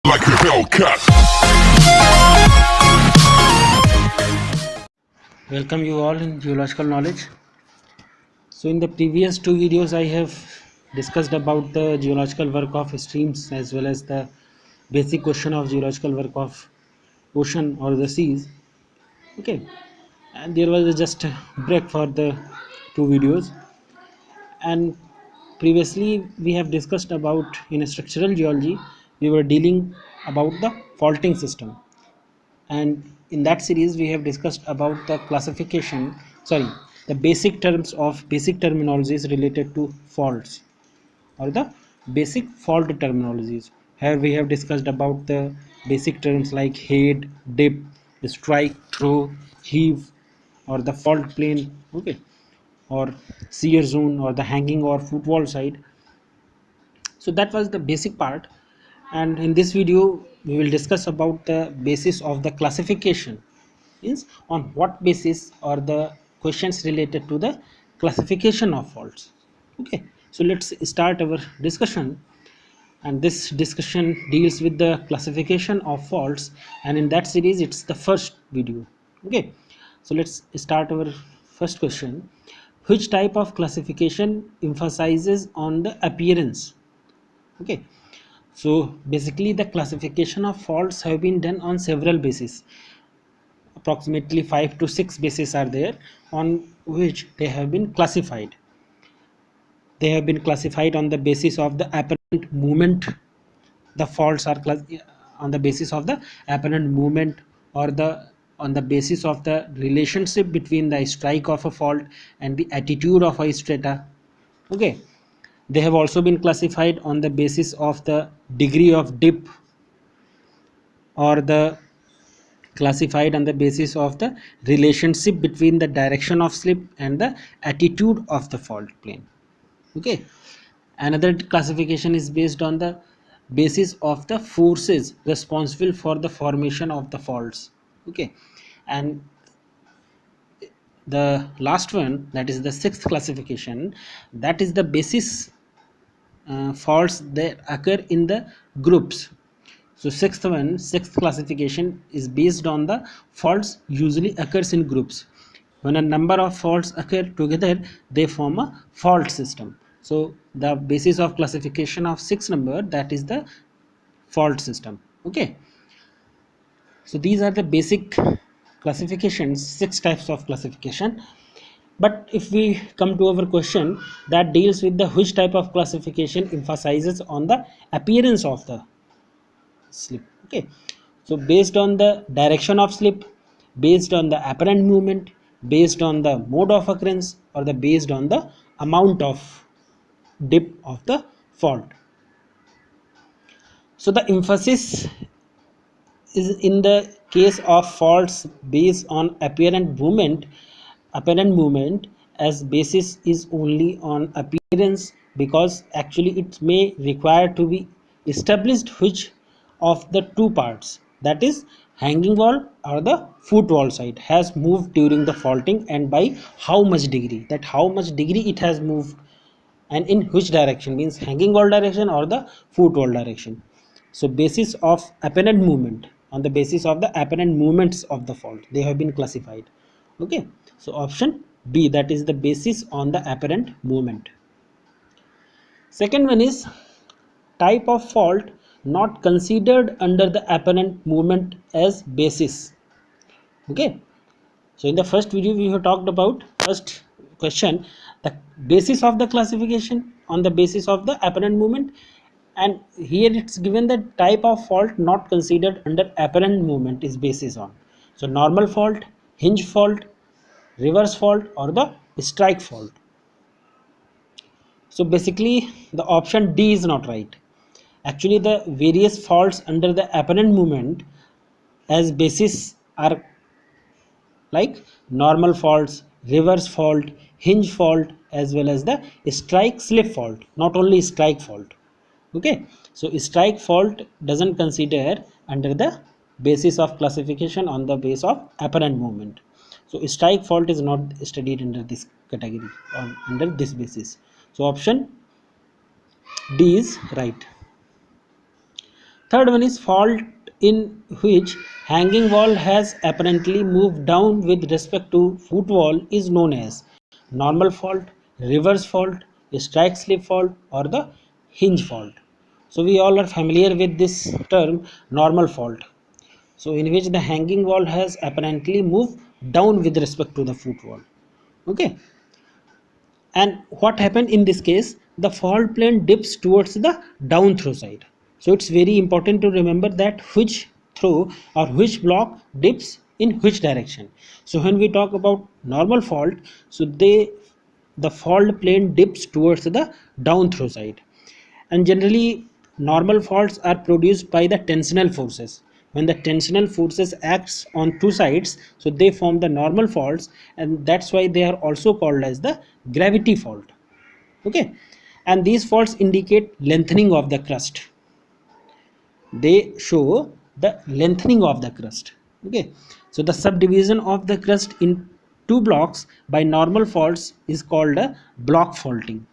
like a Hellcat. Welcome you all in geological knowledge. So in the previous two videos I have discussed about the geological work of streams as well as the basic question of geological work of ocean or the seas. Okay, and there was just a break for the two videos, and previously we have discussed about in structural geology we were dealing about the faulting system, and in that series we have discussed about the classification, sorry, the basic terms of basic terminologies related to faults or the basic fault terminologies. Here we have discussed about the basic terms like head, dip, strike, throw, heave, or the fault plane, okay, or shear zone or the hanging or footwall side. So that was the basic part, and in this video we will discuss about the basis of the classification, means on what basis are the questions related to the classification of faults. Okay, so let's start our discussion, and this discussion deals with the classification of faults, and in that series it's the first video. Okay, so let's start our first question. Which type of classification emphasizes on the appearance? Okay, so basically the classification of faults have been done on several bases. Approximately 5 to 6 bases are there on which they have been classified. They have been classified on the basis of the apparent movement. The faults are on the basis of the apparent movement, or the on the basis of the relationship between the strike of a fault and the attitude of a strata. Okay, they have also been classified on the basis of the degree of dip, or the classified on the basis of the relationship between the direction of slip and the attitude of the fault plane. Okay, another classification is based on the basis of the forces responsible for the formation of the faults. Okay, and the last one, that is the sixth classification, that is the basis faults that occur in the groups. So sixth classification is based on the faults usually occurs in groups. When a number of faults occur together, they form a fault system. So the basis of classification of six number, that is the fault system. Okay, so these are the basic classifications, six types of classification. But if we come to our question that deals with the which type of classification emphasizes on the appearance of the slip. Okay, so based on the direction of slip, based on the apparent movement, based on the mode of occurrence, or the based on the amount of dip of the fault. So the emphasis is in the case of faults based on apparent movement as basis is only on appearance, because actually it may require to be established which of the two parts, that is hanging wall or the foot wall side, has moved during the faulting, and by how much degree, that how much degree it has moved, and in which direction, means hanging wall direction or the foot wall direction. So basis of apparent movement, on the basis of the apparent movements of the fault, they have been classified. Okay, so option B, that is the basis on the apparent movement. Second one is type of fault not considered under the apparent movement as basis. Okay, so in the first video we have talked about first question, the basis of the classification on the basis of the apparent movement, and here it's given the type of fault not considered under apparent movement is basis on. So normal fault, hinge fault, reverse fault, or the strike fault. So basically the option D is not right. Actually the various faults under the apparent movement as basis are like normal faults, reverse fault, hinge fault, as well as the strike slip fault, not only strike fault. Okay, so strike fault doesn't consider under the basis of classification on the base of apparent movement. So strike fault is not studied under this category or under this basis. So option D is right. Third one is fault in which hanging wall has apparently moved down with respect to footwall is known as normal fault, reverse fault, strike slip fault, or the hinge fault. So we all are familiar with this term normal fault. So in which the hanging wall has apparently moved down with respect to the footwall. Okay, and what happened in this case, the fault plane dips towards the down throw side. So it's very important to remember that which throw or which block dips in which direction. So when we talk about normal fault, so the fault plane dips towards the down throw side, and generally normal faults are produced by the tensional forces. When the tensional forces acts on two sides, so they form the normal faults, and that's why they are also called as the gravity fault. Okay, and these faults indicate lengthening of the crust. They show the lengthening of the crust. Okay, so the subdivision of the crust in two blocks by normal faults is called a block faulting.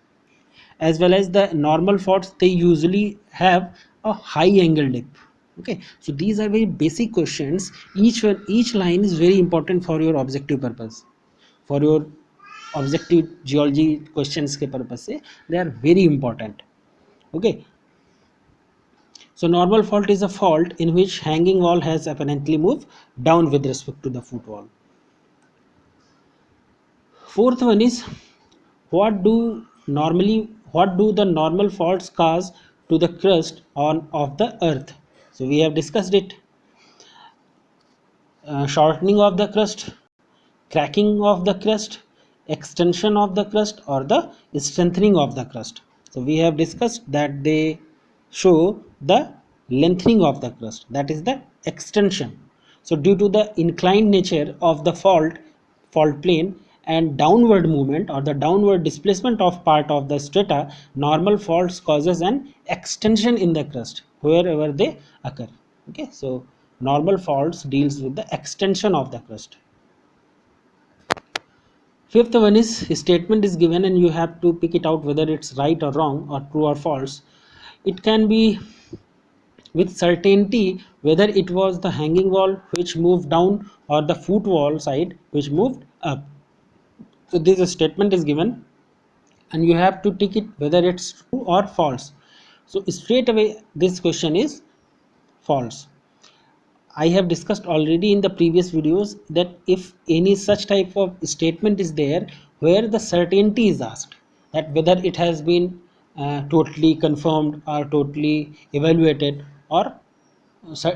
As well as the normal faults, they usually have a high angle dip. Okay, so these are very basic questions. Each line is very important for your objective purpose, for your objective geology questions के purpose से they are very important. Okay, so normal fault is a fault in which hanging wall has apparently moved down with respect to the foot wall. Fourth one is, what do the normal faults cause to the crust on of the earth? So we have discussed it. Shortening of the crust, cracking of the crust, extension of the crust, or the strengthening of the crust. So we have discussed that they show the lengthening of the crust, that is the extension. So due to the inclined nature of the fault plane and downward movement or the downward displacement of part of the strata, normal faults causes an extension in the crust wherever they occur. Okay, so normal faults deals with the extension of the crust. Fifth one is, statement is given and you have to pick it out whether it's right or wrong or true or false. It can be with certainty whether it was the hanging wall which moved down or the foot wall side which moved up. So this statement is given and you have to tick it whether it's true or false. So straight away this question is false. I have discussed already in the previous videos that if any such type of statement is there where the certainty is asked, that whether it has been totally confirmed or totally evaluated, or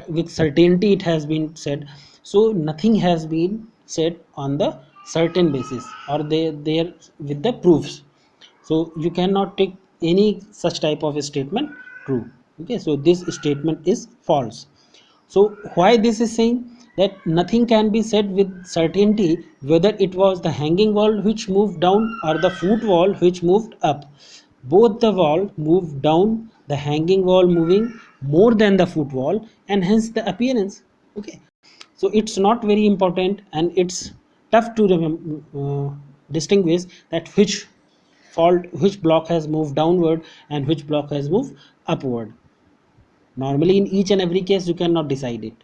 with certainty it has been said, so nothing has been said on the certain basis or they there with the proofs. So you cannot take any such type of a statement true. Okay, so this statement is false. So why this is saying that nothing can be said with certainty whether it was the hanging wall which moved down or the foot wall which moved up. Both the wall moved down, the hanging wall moving more than the foot wall, and hence the appearance. Okay, so it's not very important and it's tough to distinguish that which block has moved downward and which block has moved upward. Normally in each and every case you cannot decide it.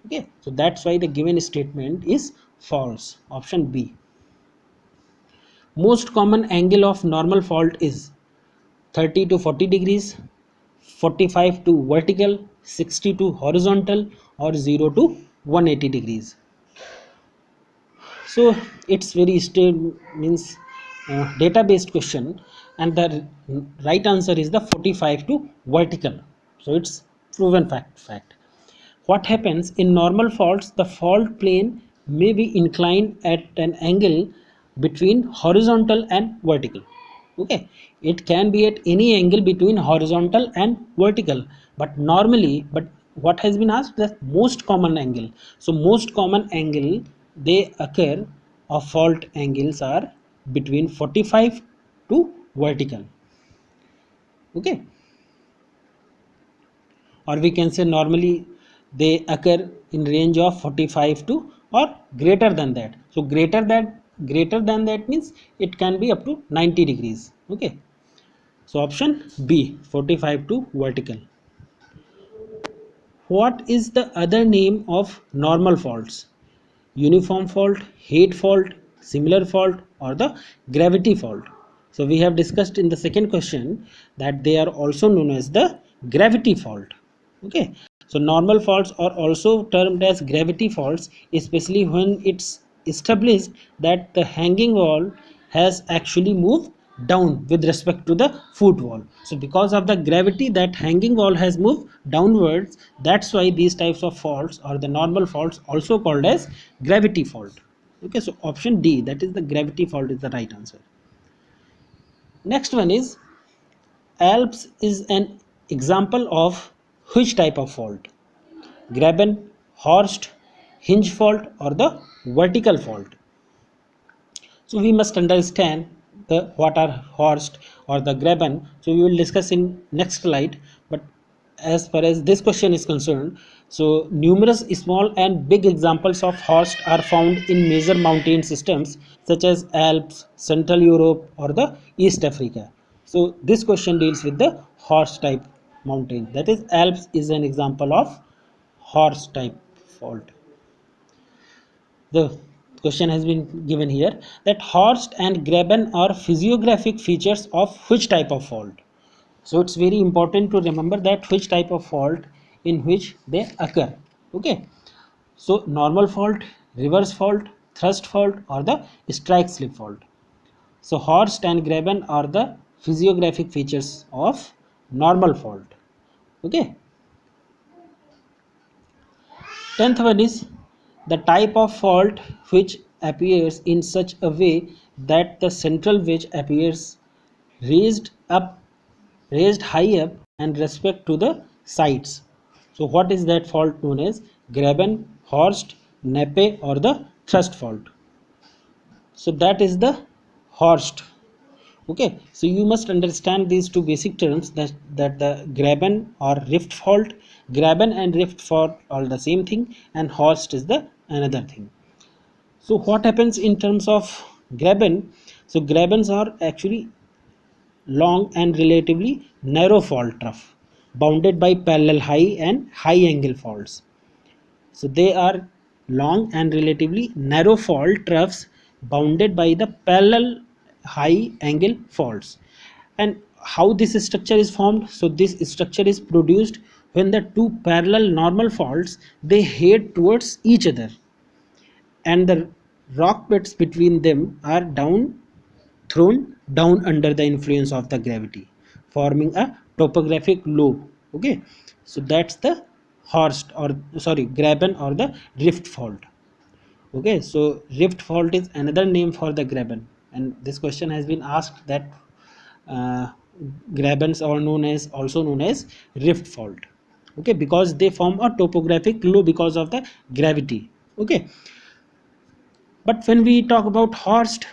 Okay, so that's why the given statement is false. Option B. Most common angle of normal fault is 30 to 40 degrees, 45 to vertical, 60 to horizontal, or 0 to 180 degrees. So it's very means data based question, and the right answer is the 45 to vertical. So it's proven fact. What happens in normal faults, the fault plane may be inclined at an angle between horizontal and vertical. Okay, it can be at any angle between horizontal and vertical, but normally, but what has been asked, the most common angle. So most common angle they occur of fault angles are between 45 to vertical. Okay, or we can say normally they occur in range of 45 to or greater than that. So greater than that means it can be up to 90 degrees. Okay, so option B, 45 to vertical. What is the other name of normal faults? Uniform fault, height fault, similar fault, or the gravity fault? So we have discussed in the second question that they are also known as the gravity fault. Okay, so normal faults are also termed as gravity faults, especially when it's established that the hanging wall has actually moved down with respect to the foot wall. So because of the gravity, that hanging wall has moved downwards. That's why these types of faults, or the normal faults, also called as gravity fault. Okay, so option D, that is the gravity fault, is the right answer. Next one is, Alps is an example of which type of fault? Graben, Horst, hinge fault, or the vertical fault? So we must understand the what are Horst or the Graben. So we will discuss in next slide. But as far as this question is concerned, so numerous small and big examples of Horst are found in major mountain systems such as Alps, Central Europe, or the East Africa. So this question deals with the Horst type mountain. That is, Alps is an example of Horst type fault. The question has been given here that Horst and Graben are physiographic features of which type of fault? So it's very important to remember that which type of fault in which they occur. Okay. So normal fault, reverse fault, thrust fault, or the strike slip fault. So Horst and Graben are the physiographic features of normal fault. Okay. 10th one is the type of fault which appears in such a way that the central wedge appears raised up, raised high up and respect to the sides. So what is that fault known as? Graben, Horst, Neppe, or the thrust fault? So that is the Horst. Okay, so you must understand these two basic terms, that the Graben or rift fault, Graben and rift fault are the same thing, and Horst is the another thing. So what happens in terms of Graben? So Grabens are actually long and relatively narrow fault trough, bounded by parallel high and high angle faults. So they are long and relatively narrow fault troughs bounded by the parallel high angle faults. And how this structure is formed? So this structure is produced when the two parallel normal faults, they head towards each other, and the rock beds between them are thrown down under the influence of the gravity, forming a topographic lobe. Okay, so that's the Horst, or sorry, Graben, or the rift fault. Okay, so rift fault is another name for the Graben, and this question has been asked that uh, Grabens are also known as rift fault. Okay, because they form a topographic low because of the gravity. Okay, but when we talk about Horst,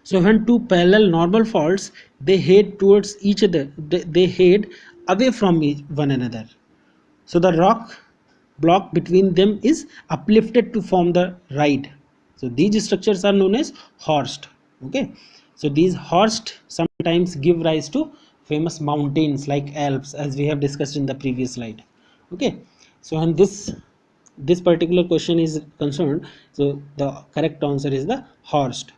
so when two parallel normal faults, they head towards each other, they head away from one another. So the rock block between them is uplifted to form the ride. So these structures are known as Horst. Okay. So these Horst sometimes give rise to famous mountains like Alps, as we have discussed in the previous slide. Okay. So and this particular question is concerned, so the correct answer is the Horst.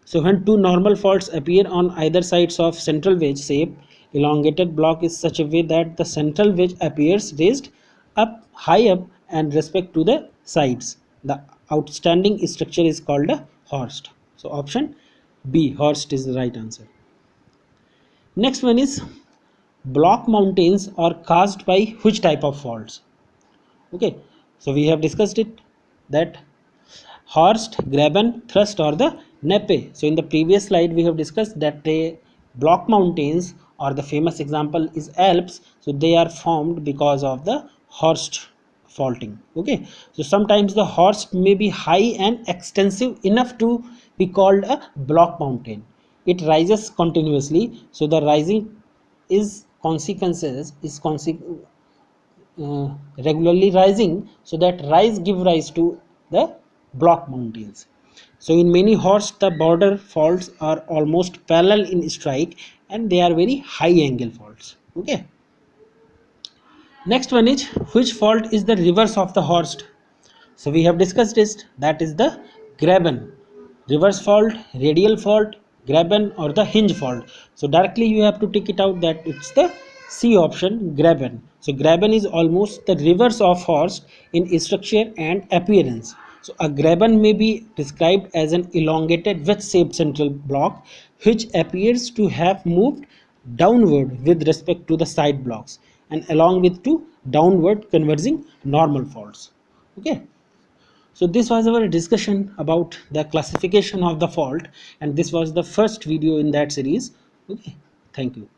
So when two normal faults appear on either sides of central wedge shape, elongated block is such a way that the central wedge appears raised up high up and respect to the sides. The outstanding structure is called a Horst. So option B, Horst, is the right answer. Next one is, block mountains are caused by which type of faults? Okay, so we have discussed it, that Horst, Graben, thrust, or the Neppe. So in the previous slide we have discussed that the block mountains, or the famous example is Alps. So they are formed because of the Horst faulting. Okay, so sometimes the Horst may be high and extensive enough to be called a block mountain. It rises continuously, so the rising is consequences is regularly rising, so that rise give rise to the block mountains. So in many Horst, the border faults are almost parallel in strike, and they are very high angle faults. Okay, Next one is, which fault is the reverse of the Horst? So we have discussed this, that is the Graben. Reverse fault, radial fault, Graben, or the hinge fault. So directly you have to take it out that it's the C option, Graben. So Graben is almost the reverse of Horst in structure and appearance. So a Graben may be described as an elongated wedge-shaped central block which appears to have moved downward with respect to the side blocks and along with two downward converging normal faults. Okay. So this was our discussion about the classification of the fault, and this was the first video in that series. Okay, thank you.